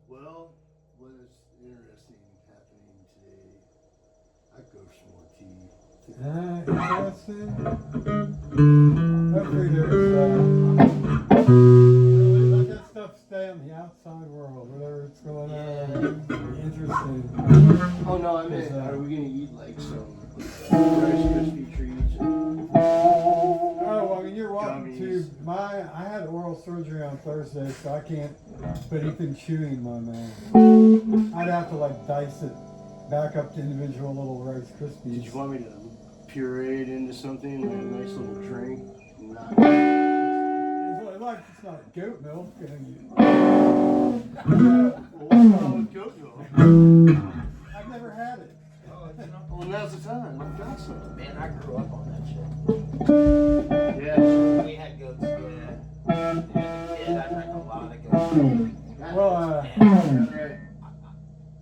Well, what is interesting happening today? I go for some more tea. Interesting. Hopefully really let that stuff stay on the outside world, whatever it's going on. Interesting. Oh no, I meant, are we gonna eat like some Rice Krispie treats? Oh, well, I mean, you're welcome to I had oral surgery on Thursday, so I can't put anything chewy in my mouth. I'd have to like dice it back up to individual little Rice Krispies. Did you want me to puree it into something, like a nice little drink? Not. It's not goat milk. What's wrong with goat milk? I've never had it. Well, now's the time. I've got some. Man, I grew up on that shit. Yeah. We had goats, yeah. And as a kid, I drank a lot of goat milk. Well,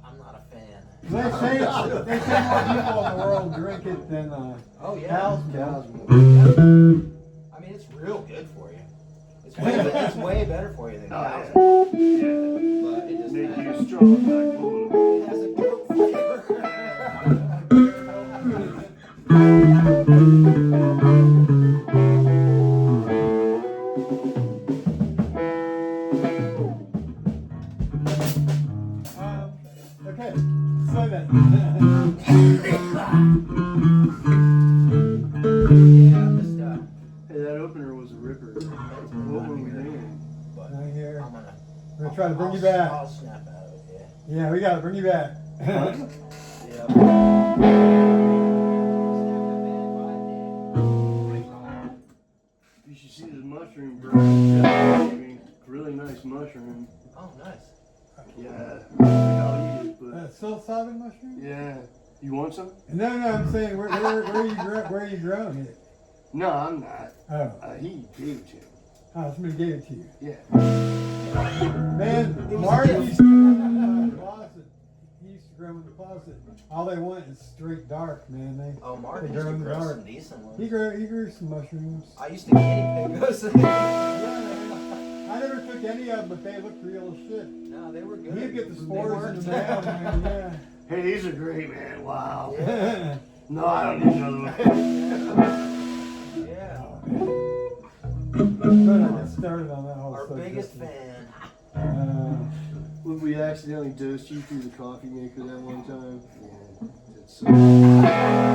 I'm not a fan. they say more people in the world drink it than Oh, yeah. cow's milk. I mean, it's real good for you. It's way better for you than cow's milk. But it just Make has, you strong like bull. it has a goat flavor. Okay, so then. Yeah, just, Hey, that opener was a ripper. What were we doing? Right here. I'm gonna We're gonna try to bring you back. I'll snap out of it, Yeah, we gotta bring you back. yeah. You should see this mushroom, bro. I mean, really nice mushroom. Oh, nice. Yeah. I'll eat it, but Psilocybin mushroom? yeah. You want some? No, I'm saying where are you growing it? No, I'm not. Oh, He gave it to me. somebody gave it to you. Yeah. Man, Mark used to grow in the closet. He used to grow in the closet. All they want is straight dark, man. Oh, Mark They used grow to in the grow dark. some decent ones. He grew some mushrooms. I used to guinea pig those. I never took any of them, but they looked real as shit. No, they were good. He'd get the They spores in the worked. mail, man. Hey, these are great, man. Wow. Yeah. No, I don't need another one. Yeah. Trying to get started on that whole Our subject. biggest fan. When we accidentally dosed you through the coffee maker that one time. Yeah, it's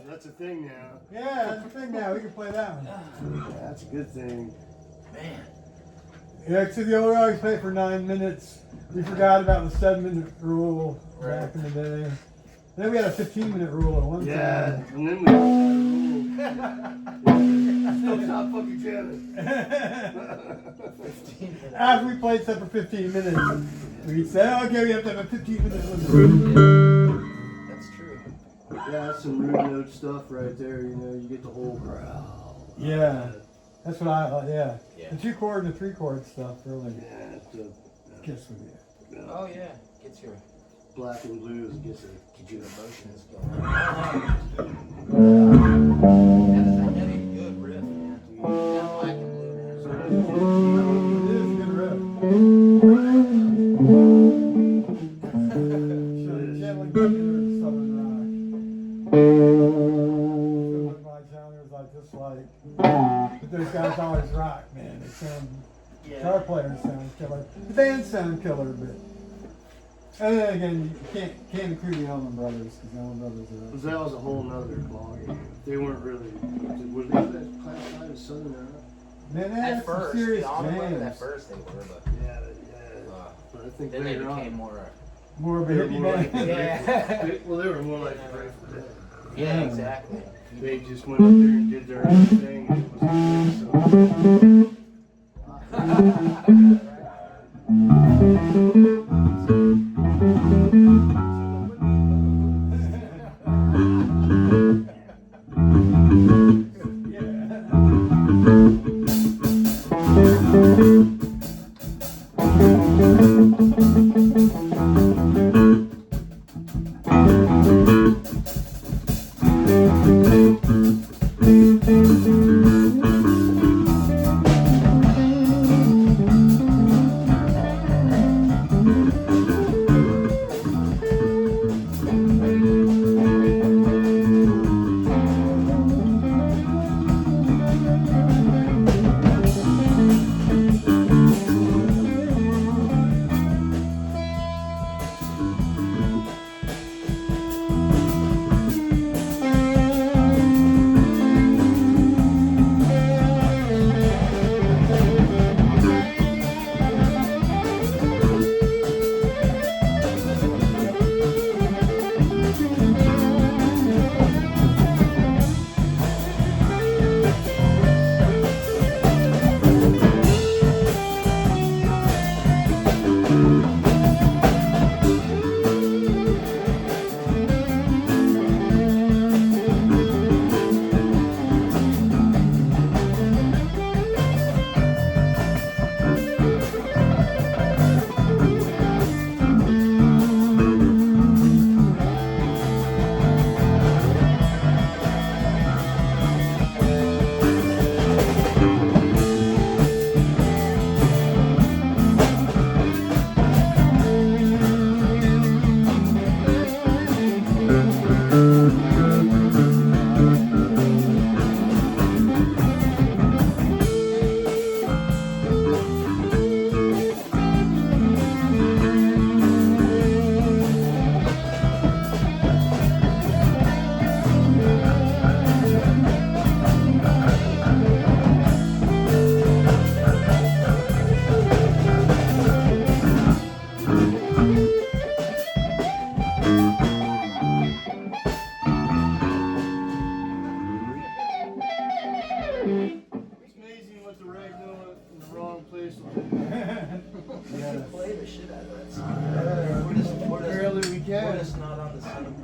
That's a thing now. Yeah, that's the thing now. We can play that one. That's a good thing. Man. Yeah, so the old always play for 9 minutes. We forgot about the 7-minute rule back in the day. Then we had a 15-minute rule at one Yeah, time. and then we still stop fucking jamming. After we played stuff for 15 minutes, we'd say, okay, we have to have a 15-minute limit. That's true. Yeah, that's some rude note stuff right there. You know, you get the whole crowd. Yeah, that's what I like. Yeah. Yeah. The 2-chord and the 3-chord stuff really Yeah, it's gets with you. Oh yeah, gets your black and blues. It gets your a emotions going. That is a heavy, good riff, man. That black and blue, man. It is a good riff. Channeling back into Southern rock. What my genres I dislike. But those guys always rock, man. They sound, guitar players sound killer. The band sound killer, but. And then again, you can't include the Allman Brothers, because the Allman Brothers are. Because that was a whole nother ballgame. They weren't really. Were they classified as Southern rock? Man, they had At some first, serious the Allman Brothers, at jams. first they were, but But I think then they later became on, more. More of a they were hippie more like band. well, they were more like the Grateful Dead. Yeah, exactly. They just went up there and did their own thing. And it was Play the shit out of that song. Apparently we can. We're just not on the same.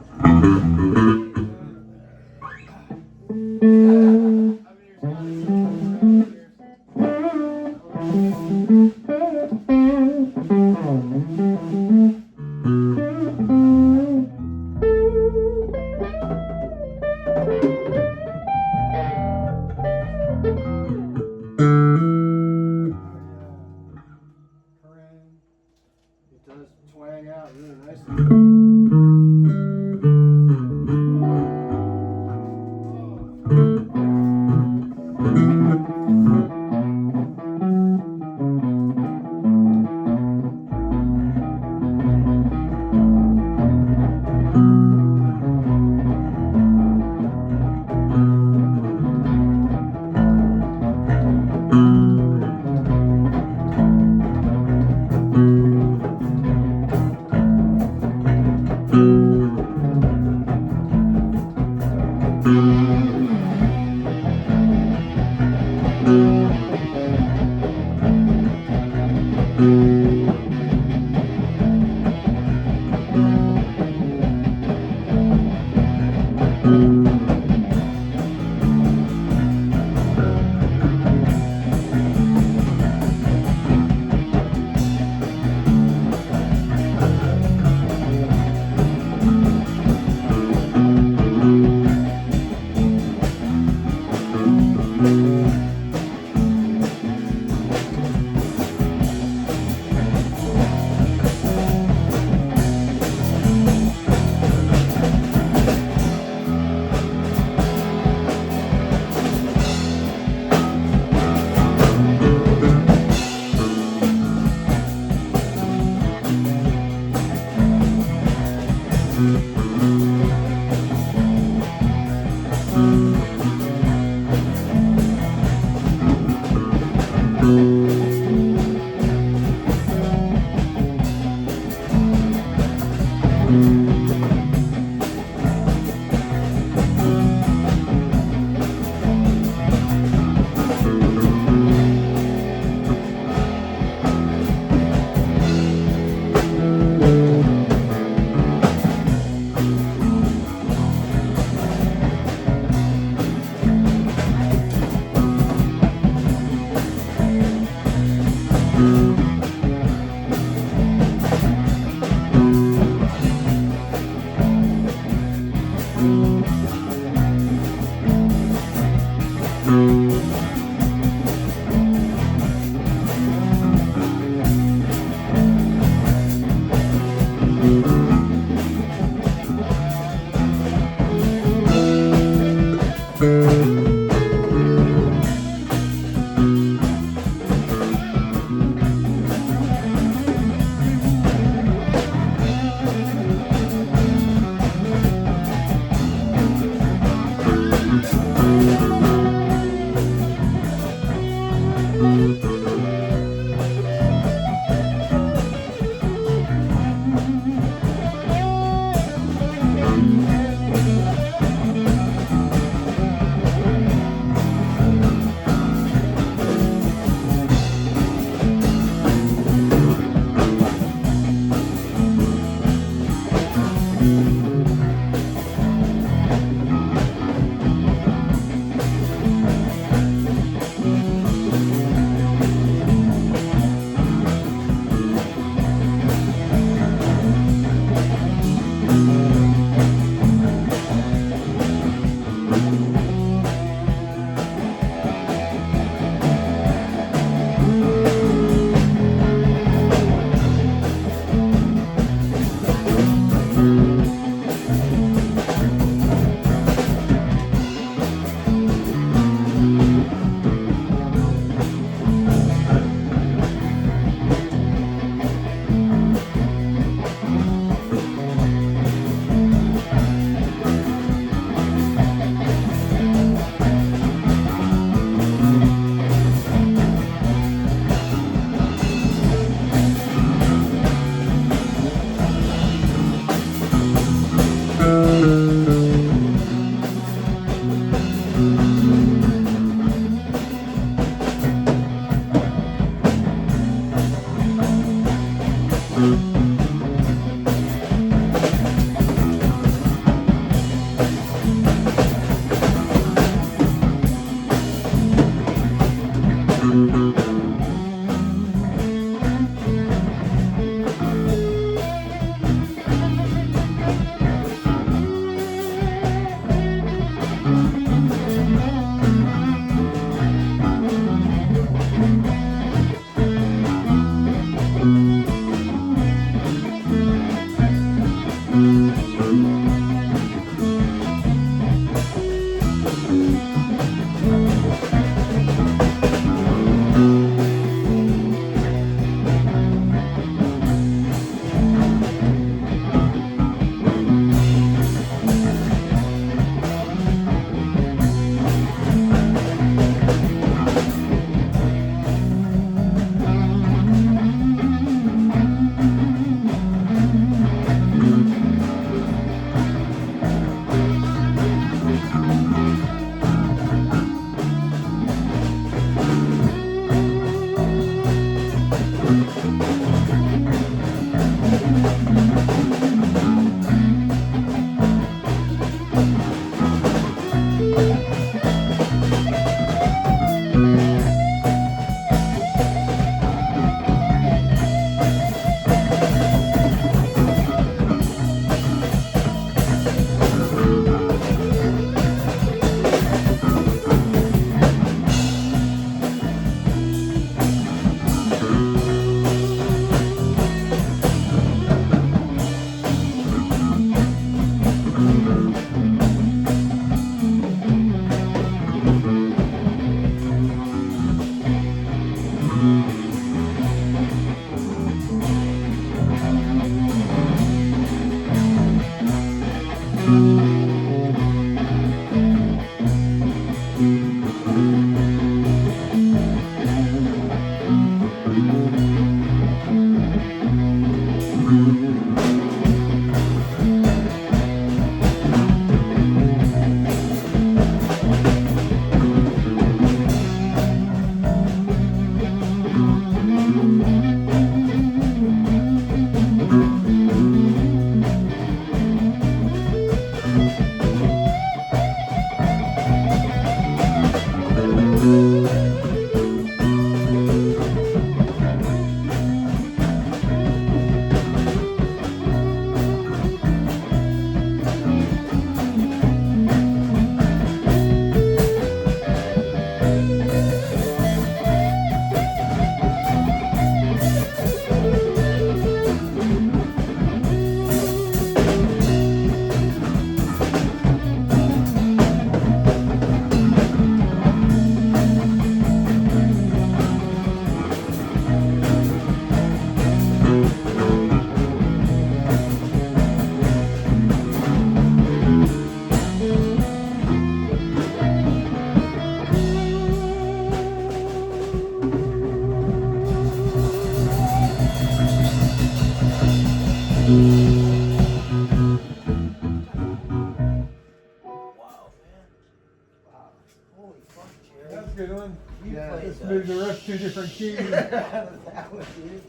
Holy fuck, Jerry. That's a good one. You Yeah. played Let's move the rest to different keys. that one, dude.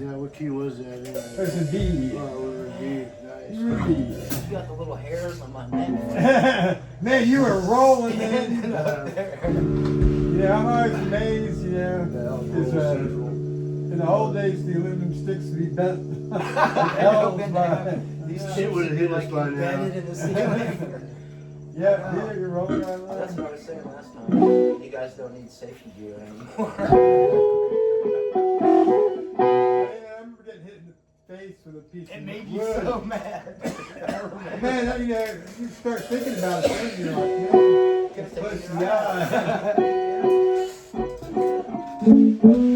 Yeah, what key was that? Anyway? There's a D. Oh, it was a D. Nice. You got the little hairs on my neck. Man, you were rolling, man. There. Yeah, I'm always amazed, you know. That was Is, real central. in the old days, the aluminum sticks would be bent with L's by. These It chips would've would be hit us like by now. embedded in the ceiling. Yeah, yeah, you're rolling right along. That's what I was saying last time. You guys don't need safety gear anymore. Yeah, I remember getting hit in the face with a piece It of made you wood. so mad. I remember. Man, you know, you start thinking about it, then you're like, man, Gonna it's take close it to the out. eye.